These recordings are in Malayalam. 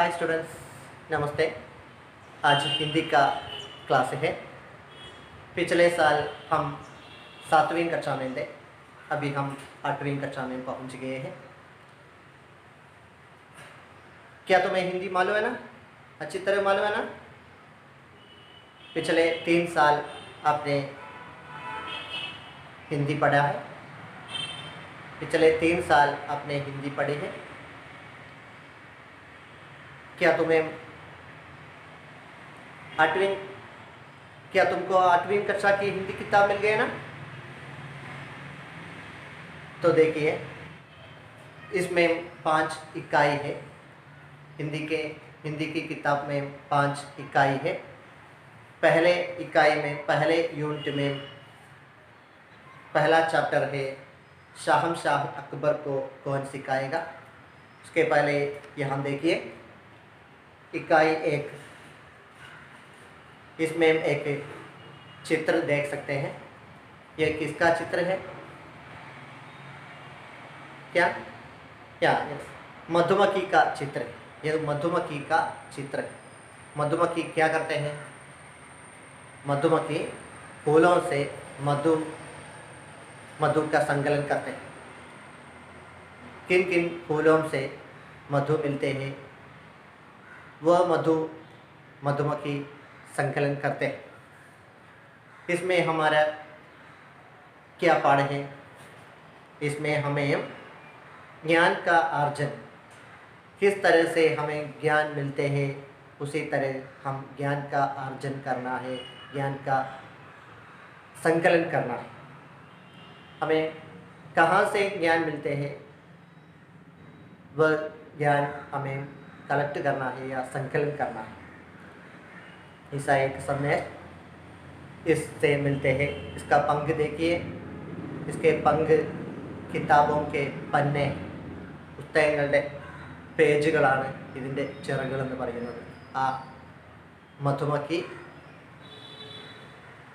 हाय स्टूडेंट्स, नमस्ते। आज हिंदी का क्लास है। पिछले साल हम 7वीं कक्षा में थे, अभी हम 8वीं कक्षा में पहुंच गए हैं। क्या तुम्हें हिंदी मालूम है ना? अच्छी तरह मालूम है ना? पिछले 3 साल आपने हिंदी पढ़ा है। पिछले 3 साल आपने हिंदी पढ़ी है। क्या तुम्हें 8वीं क्या तुमको 8वीं कक्षा की हिंदी किताब मिल गई ना? तो देखिए, इसमें 5 इकाई है। हिंदी की किताब में 5 इकाई है। पहले इकाई में, पहले यूनिट में पहला चैप्टर है शहंशाह अकबर को कौन सिखाएगा। उसके पहले यहाँ देखिए इकाई 1, इसमें एक चित्र देख सकते हैं। यह किसका चित्र है? क्या मधुमक्खी का चित्र है। यह मधुमक्खी का चित्र है। मधुमक्खी क्या करते हैं? मधुमक्खी फूलों से मधु का संकलन करते हैं। किन किन फूलों से मधु मिलते हैं वह मधुमक्खी संकलन करते हैं। इसमें हमारा क्या पाठ है? इसमें हमें ज्ञान का अर्जन, किस तरह से हमें ज्ञान मिलते हैं उसी तरह हम ज्ञान का अर्जन करना है, ज्ञान का संकलन करना है। हमें कहाँ से ज्ञान मिलते हैं वह ज्ञान हमें कलेक्ट करना है या संकलन करना है। ऐसा एक संदेश इससे मिलते हैं। इसका पंख देखिए, इसके पंख किताबों के पन्ने, പുസ്തകങ്ങളുടെ പേജുകളാണ് ഇതിൻ്റെ ചിറകുകളെന്ന് പറയുന്നത്. ആ മധുമക്ഖി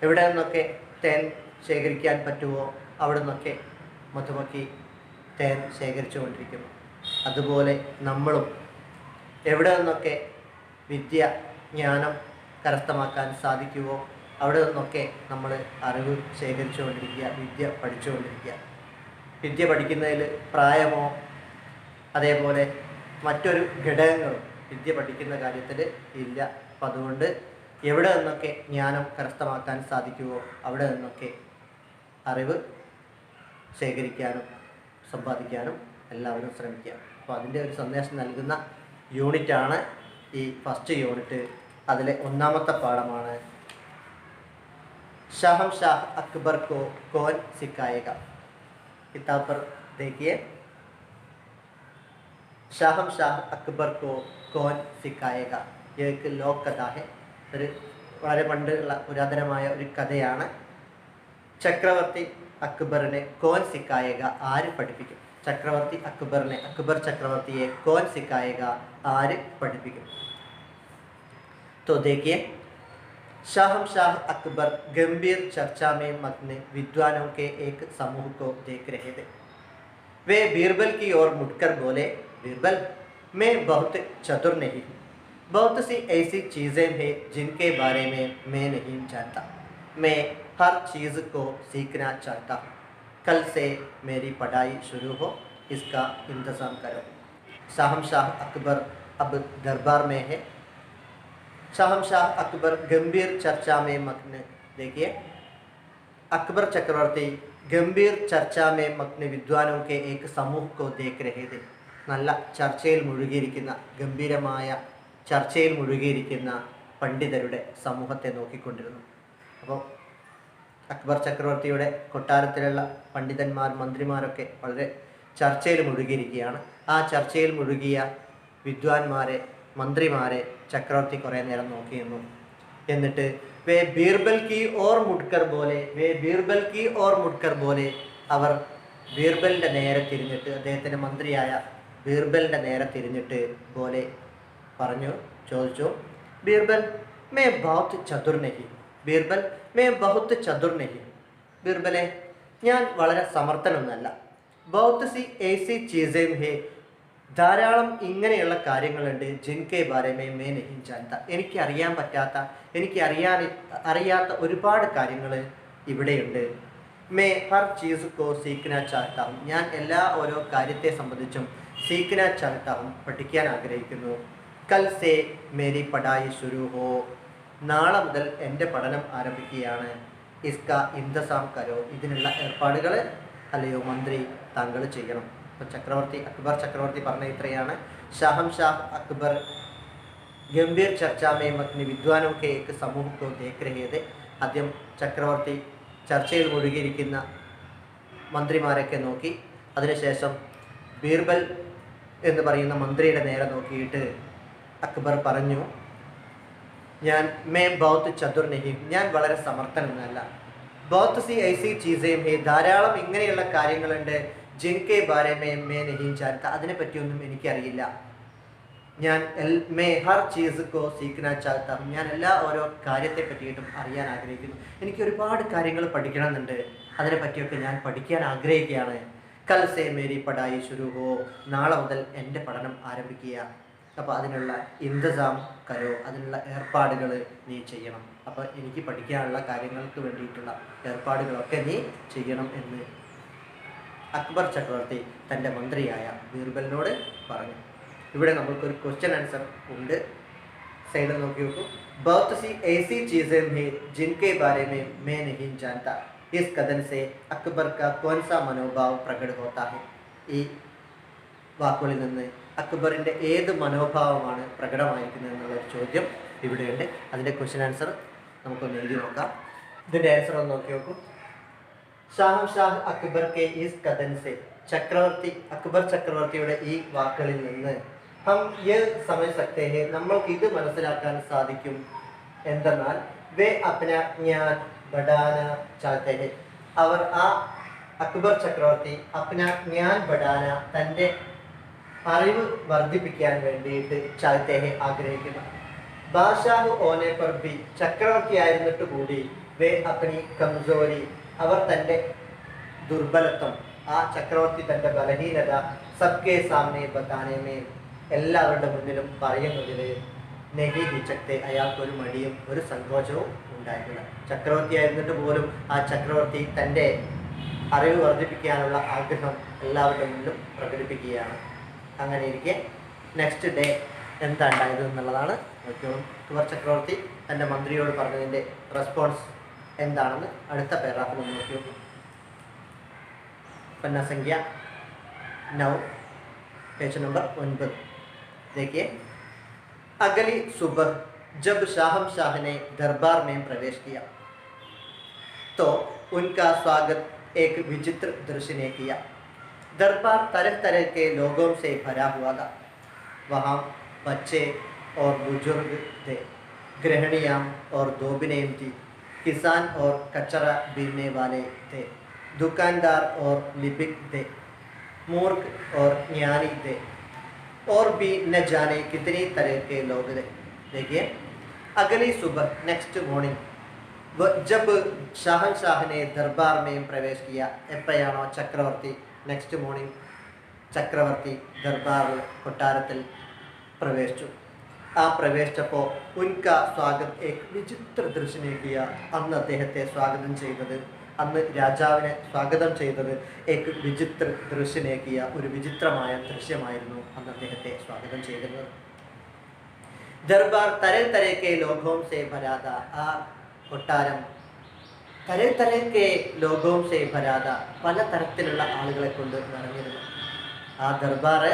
എവിടെ നിന്നൊക്കെ തേൻ ശേഖരിക്കാൻ പറ്റുമോ അവിടെ നിന്നൊക്കെ മധുമക്ഖി തേൻ ശേഖരിച്ചുകൊണ്ടിരിക്കുന്നു. അതുപോലെ നമ്മളും എവിടെ നിന്നൊക്കെ ജ്ഞാനം കരസ്ഥമാക്കാൻ സാധിക്കുമോ അവിടെ നിന്നൊക്കെ നമ്മൾ അറിവ് ശേഖരിച്ചുകൊണ്ടിരിക്കുക, വിദ്യ പഠിച്ചുകൊണ്ടിരിക്കുക. വിദ്യ പഠിക്കുന്നതിൽ പ്രായമോ അതേപോലെ മറ്റൊരു ഘടകങ്ങളും വിദ്യ പഠിക്കുന്ന കാര്യത്തിൽ ഇല്ല. അപ്പം അതുകൊണ്ട് എവിടെ നിന്നൊക്കെ ജ്ഞാനം കരസ്ഥമാക്കാൻ സാധിക്കുമോ അവിടെ നിന്നൊക്കെ അറിവ് ശേഖരിക്കാനും സമ്പാദിക്കാനും എല്ലാവരും ശ്രമിക്കുക. അപ്പോൾ അതിൻ്റെ ഒരു സന്ദേശം നൽകുന്ന യൂണിറ്റാണ് ഈ ഫസ്റ്റ് യൂണിറ്റ്. അതിലെ ഒന്നാമത്തെ പാഠമാണ് शहंशाह अकबर को कौन सिखाएगा. किताब पर देखिए, शहंशाह अकबर को कौन सिखाएगा. ये एक लोक कथा है. ഒരു വളരെ പണ്ടുള്ള പുരാതനമായ ഒരു കഥയാണ്. ചക്രവർത്തി അക്ബറിനെ കോൻ സിക്കായേഗ, ആര് പഠിപ്പിക്കും? ചക്രവർത്തി അക്ബറിനെ, അക്ബർ ചക്രവർത്തിയെ കോൻ സിക്കായേഗ, ആര് പഠിപ്പിക്കും? तो देखिए, शहंशाह अकबर गंभीर चर्चा में मग्न विद्वानों के एक समूह को देख रहे थे. वे बीरबल की ओर मुड़कर बोले, बीरबल, मैं बहुत चतुर नहीं हूँ. बहुत सी ऐसी चीज़ें हैं जिनके बारे में मैं नहीं जानता. मैं हर चीज़ को सीखना चाहता हूँ. कल से मेरी पढ़ाई शुरू हो, इसका इंतज़ाम करो. शहंशाह अकबर अब दरबार में है. शहंशाह अकबर गंभीर चर्चा में मग्न. देखिए, अकबर चक्रवर्ती गंभीर चर्चा में मग्न विद्वानों के एक समूह को देख रहे थे. നല്ല ചർച്ചയിൽ മുഴുകിയിരിക്കുന്ന, ഗംഭീരമായ ചർച്ചയിൽ മുഴുകിയിരിക്കുന്ന പണ്ഡിതരുടെ സമൂഹത്തെ നോക്കിക്കൊണ്ടിരുന്നു. അപ്പോൾ അക്ബർ ചക്രവർത്തിയുടെ കൊട്ടാരത്തിലുള്ള പണ്ഡിതന്മാർ, മന്ത്രിമാരൊക്കെ വളരെ ചർച്ചയിൽ മുഴുകിയിരിക്കുകയാണ്. ആ ചർച്ചയിൽ മുഴുകിയ വിദ്വാൻമാരെ, മന്ത്രിമാരെ ചക്രവർത്തി കുറേ നേരം നോക്കി നിന്നു. എന്നിട്ട് വേ ബീർബൽ കി ഓർ മുഡ്കർ പോലെ അവർ ബീർബലിൻ്റെ നേരെ തിരിഞ്ഞിട്ട്, അദ്ദേഹത്തിൻ്റെ മന്ത്രിയായ ബീർബലിൻ്റെ നേരെ തിരിഞ്ഞിട്ട് പോലെ ചോദിച്ചു, ബീർബൽ മേ ബഹുത് ചതുർ നഹി. ബീർബലെ, ഞാൻ വളരെ സമർത്ഥനൊന്നല്ല. ബഹുത് സി ऐसी चीज़ें हैं ധാരാളം ഇങ്ങനെയുള്ള കാര്യങ്ങളുണ്ട്. ജിൻകെ ബാരമേ മേ നഹീ ജാൻത. എനിക്ക് അറിയാൻ പറ്റാത്ത, എനിക്ക് അറിയാത്ത ഒരുപാട് കാര്യങ്ങൾ ഇവിടെയുണ്ട്. മേ ഹർ ചീസ് കോ സീഖ്ന ചാഹ്താ ഹൂം. ഞാൻ എല്ലാ ഓരോ കാര്യത്തെ സംബന്ധിച്ചും സീഖ്ന ചാഹ്താ ഹൂം, പഠിക്കാൻ ആഗ്രഹിക്കുന്നു. കൽ സേ മേരി പഠായി ശുരു ഹോ. നാളെ മുതൽ എൻ്റെ പഠനം ആരംഭിക്കുകയാണ്. ഇസ്ക ഇന്തസാം കരോ. ഇതിനുള്ള ഏർപ്പാടുകൾ അല്ലയോ മന്ത്രി താങ്കൾ ചെയ്യണം. അപ്പോൾ അക്ബർ ചക്രവർത്തി പറഞ്ഞ ഇത്രയാണ്. ഷാഹ് അക്ബർ ഗംഭീർ ചർച്ചാ മേ മഗ്നി വിദ്വാനോ കെ ഏക് സമൂഹ് കോ ദേഖ് രഹേ थे. ആദ്യം ചക്രവർത്തി ചർച്ചയിൽ മുഴുകിയിരിക്കുന്ന മന്ത്രിമാരൊക്കെ നോക്കി. അതിനുശേഷം ബീർബൽ എന്ന് പറയുന്ന മന്ത്രിയുടെ നേരെ നോക്കിയിട്ട് അക്ബർ പറഞ്ഞു, मैं बहुत चतुर नहीं, ഞാൻ വളരെ സമർത്ഥനൊന്നുമല്ല. बहुत सी ऐसी चीज़ें हैं, ധാരാളം ഇങ്ങനെയുള്ള കാര്യങ്ങളുണ്ട്. ജിൻകെ ബാരെ മേ നഹീ ജാൻത, അതിനെപ്പറ്റിയൊന്നും എനിക്കറിയില്ല. मैं हर चीज़ को सीखना चाहता हूँ. ഞാൻ എല്ലാ ഓരോ കാര്യത്തെ പറ്റിയിട്ടും അറിയാൻ ആഗ്രഹിക്കുന്നു. എനിക്ക് ഒരുപാട് കാര്യങ്ങൾ പഠിക്കണമെന്നുണ്ട്. അതിനെപ്പറ്റിയൊക്കെ ഞാൻ പഠിക്കാൻ ആഗ്രഹിക്കുകയാണ്. കൽ സേ മേരി പഠായി ശുരു ഹോ. നാളെ മുതൽ എൻ്റെ പഠനം ആരംഭിക്കുക. അപ്പോൾ അതിനുള്ള ഇന്തസാം കരോ, അതിനുള്ള ഏർപ്പാടുകൾ നീ ചെയ്യണം. അപ്പോൾ എനിക്ക് പഠിക്കാനുള്ള കാര്യങ്ങൾക്ക് വേണ്ടിയിട്ടുള്ള ഏർപ്പാടുകളൊക്കെ നീ ചെയ്യണം എന്ന് അക്ബർ ചക്രവർത്തി തൻ്റെ മന്ത്രിയായ ബീർബലിനോട് പറഞ്ഞു. ഇവിടെ നമ്മൾക്കൊരു ക്വസ്റ്റ്യൻ ആൻസർ ഉണ്ട്. സൈഡിൽ നോക്കി നോക്കൂ. बहुत सी ऐसी चीज़ें हैं जिनके बारे में मैं नहीं जानता. इस कथन से अकबर का कौन सा मनोभाव प्रकट होता है. ഈ വാക്കുകളിൽ നിന്ന് അക്ബറിൻ്റെ ഏത് മനോഭാവമാണ് പ്രകടമായിരിക്കുന്നത് എന്നുള്ളൊരു ചോദ്യം ഇവിടെയുണ്ട്. അതിൻ്റെ ക്വസ്റ്റ്യൻ ആൻസർ നമുക്കൊന്ന് എഴുതി നോക്കാം. ഇതിൻ്റെ ആൻസർ ഒന്ന് നോക്കി നോക്കൂ. ഷാഹ് അക്ബർ കെ ഈസ് കഥൻ സെ. അക്ബർ ചക്രവർത്തിയുടെ ഈ വാക്കുകളിൽ നിന്ന് ഹം യേ സമജ് സക്തേ ഹേ, നമ്മൾക്ക് ഇത് മനസ്സിലാക്കാൻ സാധിക്കും. എന്തെന്നാൽ വേ അപ്ന ജ്ഞാൻ ബഡാന ചാഹത്തെ ഹേ. അവർ അക്ബർ ചക്രവർത്തി അപ്ന ജ്ഞാൻ ബഡാന, തൻ്റെ അറിവ് വർദ്ധിപ്പിക്കാൻ വേണ്ടിയിട്ട് ചാഹത്തെ ഹേ, ആഗ്രഹിക്കുന്നു. ബാദ്ഷാഹ് ഓനെ പർ ഭി, ചക്രവർത്തിയായിരുന്നിട്ട് കൂടി വേ അപ്നി കംസോരി, അവർ തൻ്റെ ദുർബലത്വം, ആ ചക്രവർത്തി തൻ്റെ ബലഹീനത സബ്കെ സാമനെ ബതാനമേ, എല്ലാവരുടെ മുന്നിലും പറയുന്നതിൽ നെഹി ഹിച്ചക്തെ, അയാൾക്കൊരു മടിയും ഒരു സങ്കോചവും ഉണ്ടായിട്ടില്ല. ചക്രവർത്തിയായിരുന്നിട്ട് പോലും ആ ചക്രവർത്തി തൻ്റെ അറിവ് വർദ്ധിപ്പിക്കാനുള്ള ആഗ്രഹം എല്ലാവരുടെ മുന്നിലും പ്രകടിപ്പിക്കുകയാണ്. അങ്ങനെ ഇരിക്കെ നെക്സ്റ്റ് ഡേ എന്താ ഉണ്ടായത് എന്നുള്ളതാണ് നോക്കിയോളും. അക്ബർ ചക്രവർത്തി തൻ്റെ മന്ത്രിയോട് പറഞ്ഞതിൻ്റെ റെസ്പോൺസ് എന്താണെന്ന് അടുത്ത പാരാഗ്രാഫിൽ ഒന്ന് നോക്കി നോക്കും. पन्ना संख्या 9, पेज नंबर 9. देखिए, अगली सुबह जब शाह ने दरबार में प्रवेश किया तो उनका स्वागत एक विचित्र दृश्य ने किया. दरबार तरह तरह के लोगों से भरा हुआ था. वहाँ बच्चे और बुजुर्ग थे, गृहिणियाँ और दोबिनें थी, किसान और कचरा बीनने वाले थे, दुकानदार और लिपिक थे, मूर्ख और ज्ञानी थे, और भी न जाने कितनी तरह के लोग थे. देखिए, अगली सुबह नेक्स्ट मॉर्निंग जब शाह ने दरबार में प्रवेश किया, എപ്പോഴാണോ ചക്രവർത്തി നെക്സ്റ്റ് മോർണിംഗ് ചക്രവർത്തി ദർബാർ കൊട്ടാരത്തിൽ പ്രവേശിച്ചു, ആ പ്രവേശിച്ചപ്പോൾ ഉൻക സ്വാഗത് ഏക് വിചിത്ര ദൃശ്യനേക്കിയ, അന്ന് അദ്ദേഹത്തെ സ്വാഗതം ചെയ്തത്, അന്ന് രാജാവിനെ സ്വാഗതം ചെയ്തത് ഏക് വിചിത്ര ദൃശ്യനേക്കിയ, ഒരു വിചിത്രമായ ദൃശ്യമായിരുന്നു അന്ന് അദ്ദേഹത്തെ സ്വാഗതം ചെയ്തത്. ദർബാർ തരേ തരേക്കെ ലോകോം സേ ഭരാത, ആ കൊട്ടാരം തരേ തരേക്കെ ലോകോം സേ ഭരാത, പല തരത്തിലുള്ള ആളുകളെ കൊണ്ട് നിറഞ്ഞിരുന്നു. ആ ദർബാറ്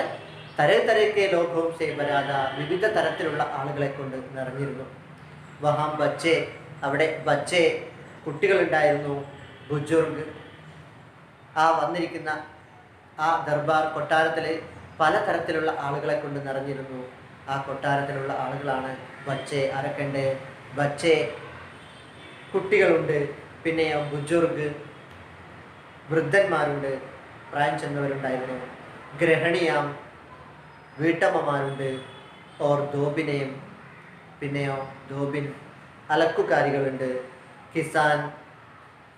തരേ തരേക്കെ ലോകോം സേ ഭരാത, വിവിധ തരത്തിലുള്ള ആളുകളെ കൊണ്ട് നിറഞ്ഞിരുന്നു. വഹാം ബച്ചെ, അവിടെ ബച്ചെ കുട്ടികളുണ്ടായിരുന്നു, ബുജുർഗ്, ആ വന്നിരിക്കുന്ന ആ ദർബാർ കൊട്ടാരത്തിൽ പലതരത്തിലുള്ള ആളുകളെ കൊണ്ട് നിറഞ്ഞിരുന്നു. ആ കൊട്ടാരത്തിലുള്ള ആളുകളാണ് ബച്ചെ. ആരൊക്കെയുണ്ട്? ബച്ചെ കുട്ടികളുണ്ട്, പിന്നെ ബുജുർഗ് വൃദ്ധന്മാരുണ്ട്, പ്രായം ചെന്നവരുണ്ടായിരുന്നു, ഗൃഹിണിയാം വീട്ടമ്മമാരുണ്ട്, ഓർ ധോബിനെയും, പിന്നെയോ ധോബിൻ അലക്കുകാരികളുണ്ട്, കിസാൻ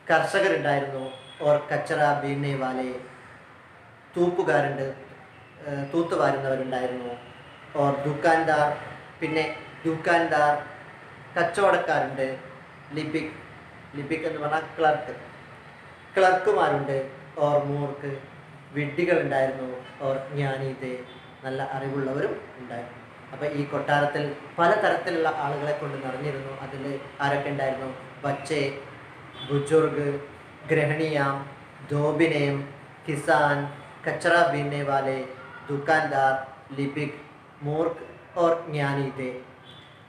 കർഷകരുണ്ടായിരുന്നു, ഓർ കച്ചറ ബീനെ വാലെ തൂപ്പുകാരുണ്ട്, തൂത്തുവാരുന്നവരുണ്ടായിരുന്നു. ഓർ ദുക്കാൻദാർ, പിന്നെ ദുക്കാൻദാർ കച്ചവടക്കാരുണ്ട്. ലിപിക്, ലിപിക് എന്ന് പറഞ്ഞാൽ ക്ലർക്ക്, ക്ലർക്കുമാരുണ്ട്. ഓർ മൂർക്ക് വിഡ്ഢികളുണ്ടായിരുന്നു. ഓർ ജ്ഞാനീതെ നല്ല അറിവുള്ളവരും ഉണ്ടായിരുന്നു. അപ്പം ഈ കൊട്ടാരത്തിൽ പലതരത്തിലുള്ള ആളുകളെ കൊണ്ട് നിറഞ്ഞിരുന്നു. അതിൽ ആരൊക്കെ ഉണ്ടായിരുന്നു? ബച്ചെ, ബുജുർഗ്, ഗ്രഹണിയാം, ധോബിനെയും, കിസാൻ, കച്ചറ ബീനെ വാലെ, ദുക്കാൻദാർ, ലിപിക്, മൂർക്ക് ഓർ ജ്ഞാനീതെ.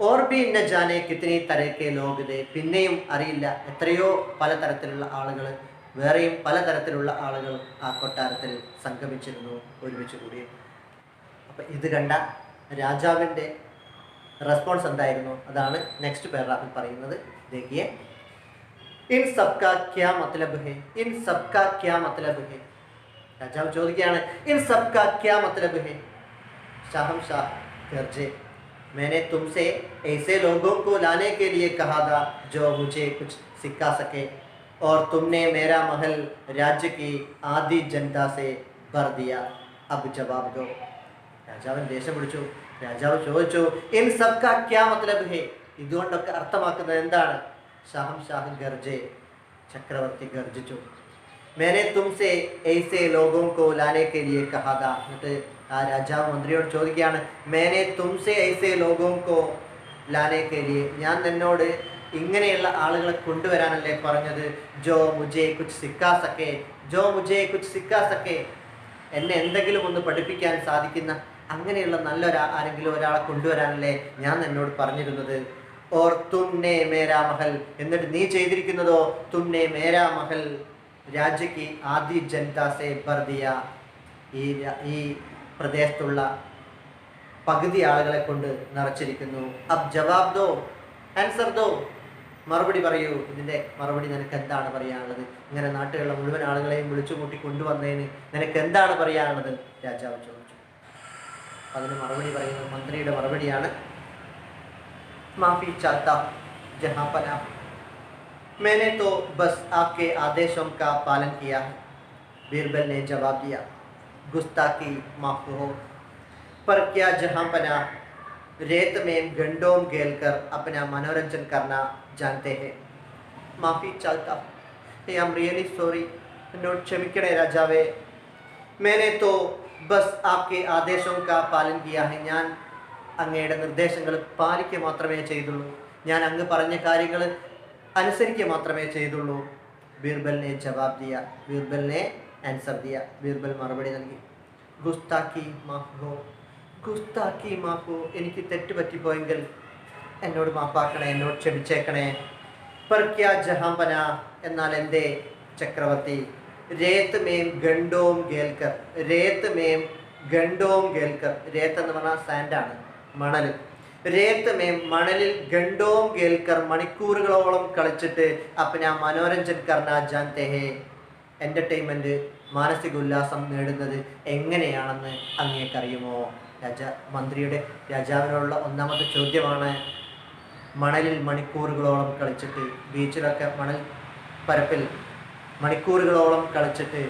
ഓർ ബി ന ജാനെ കിത്തനി തരക്കെ ലോഗ് ദേ. പിന്നെയും അറിയില്ല എത്രയോ പലതരത്തിലുള്ള ആളുകൾ, വേറെയും പലതരത്തിലുള്ള ആളുകൾ ആ കൊട്ടാരത്തിൽ സംഗമിച്ചിരുന്നു, ഒരുമിച്ച് കൂടി. അപ്പം ഇത് കണ്ട രാജാവിൻ്റെ റെസ്പോൺസ് എന്തായിരുന്നു? അതാണ് നെക്സ്റ്റ് പാരഗ്രാഫിൽ പറയുന്നത്. ദേഖിയെ, ഇൻ സബ്കാ ക്യാ മത്ലബ് ഹെ, ഇൻ സബ്കാ ക്യാ മത്ലബ് ഹെ. രാജാവ് ചോദിക്കുകയാണ്, ഇൻ സബ്കാ ക്യാ മത്ലബ് ഹെ? शहंशाह गरजे, मैंने तुमसे ऐसे लोगों को लाने के लिए कहा था जो मुझे कुछ सिखा सके, और तुमने मेरा महल राज्य की आधी जनता से भर दिया. अब जवाब दो. രാജാവൻ ദേഷ്യം പിടിച്ചു. രാജാവ് ചോദിച്ചു, ഇൻ സബ്കാ ക്യാ മത്ലബ് ഹെ? ഇതുകൊണ്ടൊക്കെ അർത്ഥമാക്കുന്നത് എന്താണ്? ഷഹംഷാഹ് ഗർജെ, ചക്രവർത്തി ഗർജിച്ചു. मैंने तुमसे ऐसे लोगों को लाने के लिए कहा था. എന്നിട്ട് ആ രാജാവ് മന്ത്രിയോട് ചോദിക്കുകയാണ്, मैंने तुमसे ऐसे लोगों को लाने के लिए, ഞാൻ നിന്നോട് ഇങ്ങനെയുള്ള ആളുകളെ കൊണ്ടുവരാനല്ലേ പറഞ്ഞത്? ജോ മുझे कुछ सिखा सके, जो मुझे कुछ सिखा सके, എന്നെ എന്തെങ്കിലും ഒന്ന് പഠിപ്പിക്കാൻ സാധിക്കുന്ന അങ്ങനെയുള്ള ആരെങ്കിലും ഒരാളെ കൊണ്ടുവരാനല്ലേ ഞാൻ നിന്നോട് പറഞ്ഞിരുന്നത്. ഓർ തുംനെ മേരാ മഹൽ, എന്നിട്ട് നീ ചെയ്തിരിക്കുന്നതോ തുംനെ മേരാ മഹൽ രാജ്യക്ക് ആദി ജനതാസെ ഭർ ദിയ, ഈ പ്രദേശത്തുള്ള പകുതി ആളുകളെ കൊണ്ട് നിറച്ചിരിക്കുന്നു. അബ് ജവാബ് ദോ, ആൻസർ ദോ, മറുപടി പറയൂ. ഇതിൻ്റെ മറുപടി നിനക്ക് എന്താണ് പറയാനുള്ളത്? ഇങ്ങനെ നാട്ടിലുള്ള മുഴുവൻ ആളുകളെയും വിളിച്ചു കൂട്ടി കൊണ്ടുവന്നതിന് നിനക്ക് എന്താണ് പറയാനുള്ളത്? രാജാവ് ചോദിച്ചു. അതിന് മറുപടി പറയുന്നത് മന്ത്രിയുടെ മറുപടിയാണ്, മാഫി ചാത്ത ജഹാപന, मैंने तो बस आपके आदेशों का पालन किया है. बीरबल ने जवाब दिया, गुस्ताखी माफ हो, पर क्या जहांपना रेत में गंडों खेलकर अपना मनोरंजन करना जानते हैं? माफ़ी चाहता, आई एम रियली सॉरी. എന്നോട് ക്ഷമിക്കണേ രാജാവേ. मैंने तो बस आपके आदेशों का पालन किया है. ഞാൻ അങ്ങയുടെ നിർദ്ദേശങ്ങൾ പാലിക്കുക മാത്രമേ ചെയ്തുള്ളൂ. ഞാൻ അങ്ങ് പറഞ്ഞ കാര്യങ്ങൾ അനുസരിക്കുക മാത്രമേ ചെയ്തുള്ളൂ. ബീർബലിനെ ജവാബ് ദിയ, ബീർബലിനെ ആൻസർ ദിയ, ബീർബൽ മറുപടി നൽകി. ഗുസ്താഖി മാഫോ, ഗുസ്താഖി മാഫോ, എനിക്ക് തെറ്റ് പറ്റിപ്പോയെങ്കിൽ എന്നോട് മാപ്പാക്കണേ, എന്നോട് ക്ഷമിച്ചേക്കണേ. पर क्या जहांपना, എന്നാൽ എന്തേ ചക്രവർത്തി? രേത്ത് മേം ഗണ്ടോം ഗേൽക്കർ, രേത്ത് മേം ഗണ്ടോം ഗേൽക്കർ, രേത്ത് എന്ന് പറഞ്ഞാൽ സാൻഡാണ്, മണൽ. രേത്ത് മേം മണലിൽ ഗണ്ടോം ഗേൽക്കർ മണിക്കൂറുകളോളം കളിച്ചിട്ട് അപ്പന മനോരഞ്ജൻ കർണ ജാൻതേ ഹേ, എൻ്റർടൈൻമെൻറ്റ് മാനസിക ഉല്ലാസം നേടുന്നത് എങ്ങനെയാണെന്ന് അങ്ങേക്കറിയുമോ? മന്ത്രിയുടെ രാജാവിനോടുള്ള ഒന്നാമത്തെ ചോദ്യമാണ്. മണലിൽ മണിക്കൂറുകളോളം കളിച്ചിട്ട്, ബീച്ചിലൊക്കെ മണൽ പരപ്പിൽ മണിക്കൂറുകളോളം കളിച്ചിട്ട്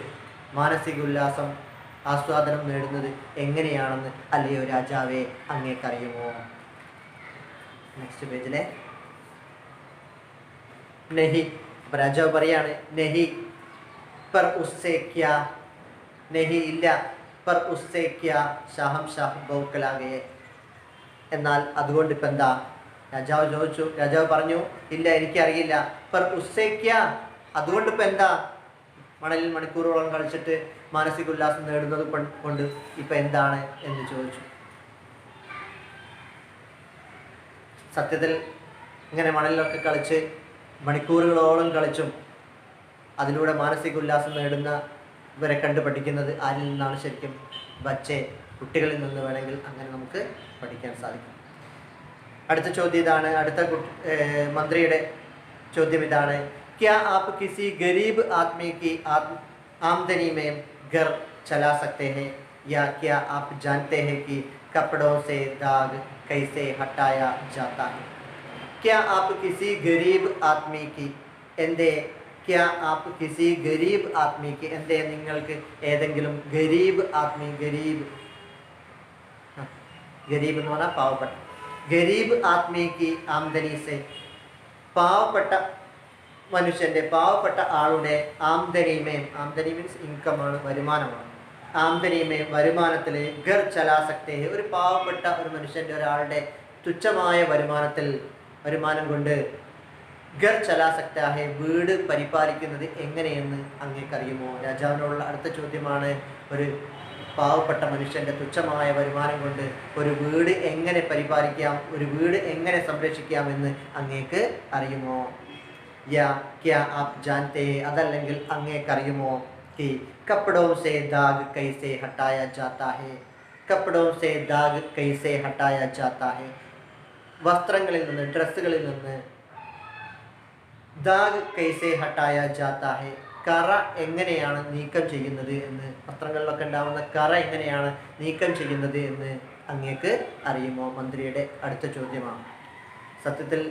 മാനസിക ഉല്ലാസം ആസ്വാദനം നേടുന്നത് എങ്ങനെയാണെന്ന് അല്ലയോ രാജാവേ അങ്ങേക്കറിയുമോ? നെക്സ്റ്റ് പേജിലെ നെഹി, രാജാവ് പറയാണ്, നെഹി പർ ഉസ്സേ ക്യാ, നെഹി ഇല്ല, പർ ഉസ്സേ ക്യാ, ഷാഹം ഷാഹ് ബൗക്കലാകയെ, എന്നാൽ അതുകൊണ്ട് ഇപ്പം എന്താ? രാജാവ് ചോദിച്ചു. രാജാവ് പറഞ്ഞു, ഇല്ല എനിക്കറിയില്ല. പർ ഉസ്സേ ക്യാ, അതുകൊണ്ട് ഇപ്പം എന്താ? മണലിൽ മണിക്കൂറുകളോളം കളിച്ചിട്ട് മാനസിക ഉല്ലാസം നേടുന്നത് കൊണ്ട് ഇപ്പം എന്താണ് എന്ന് ചോദിച്ചു. സത്യത്തിൽ ഇങ്ങനെ മണലിലൊക്കെ കളിച്ച് മണിക്കൂറുകളോളം കളിച്ചും അതിലൂടെ മാനസിക ഉല്ലാസം നേടുന്ന ഇവരെ കണ്ട് പഠിക്കുന്നത് ആരിൽ നിന്നാണ്? ശരിക്കും ബച്ചെ, കുട്ടികളിൽ നിന്ന് വേണമെങ്കിൽ അങ്ങനെ നമുക്ക് പഠിക്കാൻ സാധിക്കും. അടുത്ത ചോദ്യം ഇതാണ്. അടുത്ത മന്ത്രിയുടെ ചോദ്യം ഇതാണ്, क्या आप किसी गरीब आदमी की आमदनी में घर चला सकते हैं, या क्या आप जानते हैं कि कपड़ों से दाग कैसे हटाया जाता है? क्या आप किसी गरीब आदमी की എന്തേ क्या आप किसी गरीब आदमी की എന്തേ നിങ്ങൾക്ക് ഏതെങ്കിലും ഗരീബ് ആദ്മി, ഗരീബ് ഗരീബ് എന്ന് പറഞ്ഞാൽ പാവപ്പെട്ട. ഗരീബ് ആദ്മി കി ആംദനി സെ, പാവപ്പെട്ട മനുഷ്യൻ്റെ, പാവപ്പെട്ട ആളുടെ ആംദനിമേം, ആംദനി മീൻസ് ഇൻകമാണ്, വരുമാനമാണ്. ആംദനിമേം വരുമാനത്തിൽ ഘർ ചലാ സക്തേ ഹെ, ഒരു പാവപ്പെട്ട ഒരു മനുഷ്യൻ്റെ, ഒരാളുടെ തുച്ഛമായ വരുമാനം കൊണ്ട് ഘർ ചലാ സക്താ ഹെ, വീട് പരിപാലിക്കുന്നത് എങ്ങനെയെന്ന് അങ്ങേക്കറിയുമോ? രാജാവിനുള്ള അടുത്ത ചോദ്യമാണ്, ഒരു പാവപ്പെട്ട മനുഷ്യൻ്റെ തുച്ഛമായ വരുമാനം കൊണ്ട് ഒരു വീട് എങ്ങനെ പരിപാലിക്കാം, ഒരു വീട് എങ്ങനെ സംരക്ഷിക്കാമെന്ന് അങ്ങേക്ക് അറിയുമോ? യാ ക്യാ ആപ് ജാൻതേ, അതല്ലെങ്കിൽ അങ്ങേക്കറിയുമോ कि कपड़ों से दाग कैसे हटाया जाता है, कपड़ों से दाग कैसे हटाया जाता है, വസ്ത്രങ്ങളിൽ നിന്ന്, ഡ്രസ്സുകളിൽ നിന്ന് ദാഗ് കൈസെ ഹട്ടായ ജാത്താ ഹെ, കറ എങ്ങനെയാണ് നീക്കം ചെയ്യുന്നത് എന്ന്, വസ്ത്രങ്ങളിലൊക്കെ ഉണ്ടാവുന്ന കറ എങ്ങനെയാണ് നീക്കം ചെയ്യുന്നത് എന്ന് അങ്ങേക്ക് അറിയുമോ? മന്ത്രിയുടെ അടുത്ത ചോദ്യമാണ്. സത്യത്തിൽ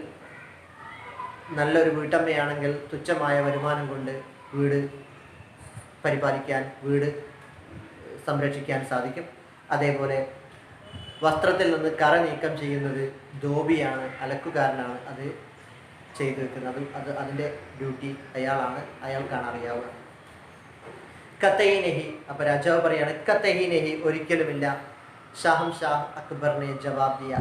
നല്ലൊരു വീട്ടമ്മയാണെങ്കിൽ തുച്ഛമായ വരുമാനം കൊണ്ട് വീട് പരിപാലിക്കാൻ, വീട് സംരക്ഷിക്കാൻ സാധിക്കും. അതേപോലെ വസ്ത്രത്തിൽ നിന്ന് കറ നീക്കം ചെയ്യുന്നത് ധോബിയാണ്, അലക്കുകാരനാണ് അത് ചെയ്തു വെക്കുന്നത്. അതിൻ്റെ ഡ്യൂട്ടി അയാൾക്കാണ് അറിയാവുക. കത്തഹി നെഹി, അപ്പോൾ രാജാവ് പറയാണ് കത്തഹി നെഹി, ഒരിക്കലുമില്ല. ഷാഹ് അക്ബറിനെ ജവാബ് ദിയ,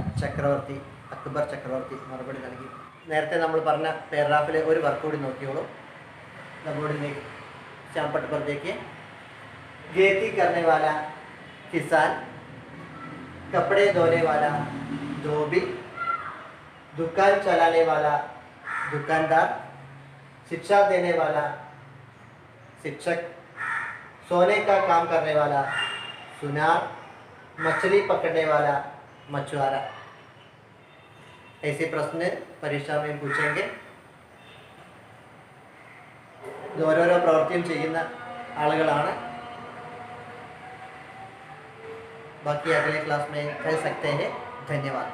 അക്ബർ ചക്രവർത്തി മറുപടി നൽകി. നേരത്തെ നമ്മൾ പറഞ്ഞ പാരഗ്രാഫിലെ ഒരു വർക്ക് കൂടി നോക്കിയോളൂ. ബോർഡിലേക്ക് श्याम पट पर देखिए, खेती करने वाला किसान, कपड़े धोने वाला धोबी, दुकान चलाने वाला दुकानदार, शिक्षा देने वाला शिक्षक, सोने का काम करने वाला सुनार, मछली पकड़ने वाला मछुआरा. ऐसे प्रश्न परीक्षा में पूछेंगे. ഓരോരോ പ്രവൃത്തിയും ചെയ്യുന്ന ആളുകളാണ്. ബാക്കി അगले क्लास में कर सकते हैं. धन्यवाद.